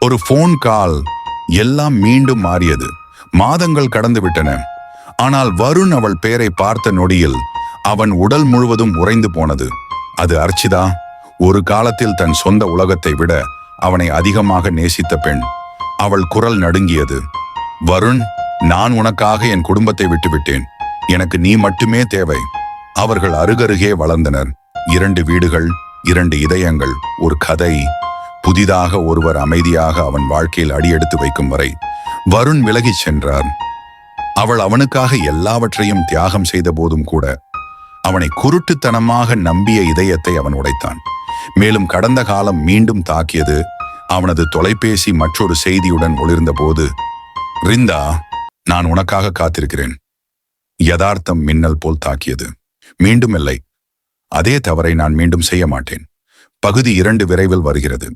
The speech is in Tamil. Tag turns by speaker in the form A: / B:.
A: ஒரு போன் கால், எல்லாம் மீண்டும் மாறியது. மாதங்கள் கடந்து விட்டன. ஆனால் வருண் அவள் பெயரை பார்த்த நொடியில் அவன் உடல் முழுவதும் உறைந்து போனது. அது அர்ச்சிதா. ஒரு காலத்தில் தன் சொந்த உலகத்தை விட அவனை அதிகமாக நேசித்த பெண். அவள் குரல் நடுங்கியது. வருண், நான் உனக்காக என் குடும்பத்தை விட்டுவிட்டேன். எனக்கு நீ மட்டுமே தேவை. அவர்கள் அருகருகே வளர்ந்தனர். 2 வீடுகள், 2 இதயங்கள், ஒரு கதை. புதிதாக ஒருவர் அமைதியாக அவன் வாழ்க்கையில் அடியெடுத்து வைக்கும் வரை வருண் விலகிச் சென்றார். அவள் அவனுக்காக எல்லாவற்றையும் தியாகம் செய்த போதும் கூட அவனை குருட்டுத்தனமாக நம்பிய இதயத்தை அவன் உடைத்தான். மேலும் கடந்த காலம் மீண்டும் தாக்கியது. அவனது தொலைபேசி மற்றொரு செய்தியுடன் ஒளிர்ந்த போது, ரிந்தா, நான் உனக்காக காத்திருக்கிறேன். யதார்த்தம் மின்னல் போல் தாக்கியது. மீண்டும் இல்லை. அதே தவறை நான் மீண்டும் செய்ய மாட்டேன். பகுதி 2 விரைவில் வருகிறது.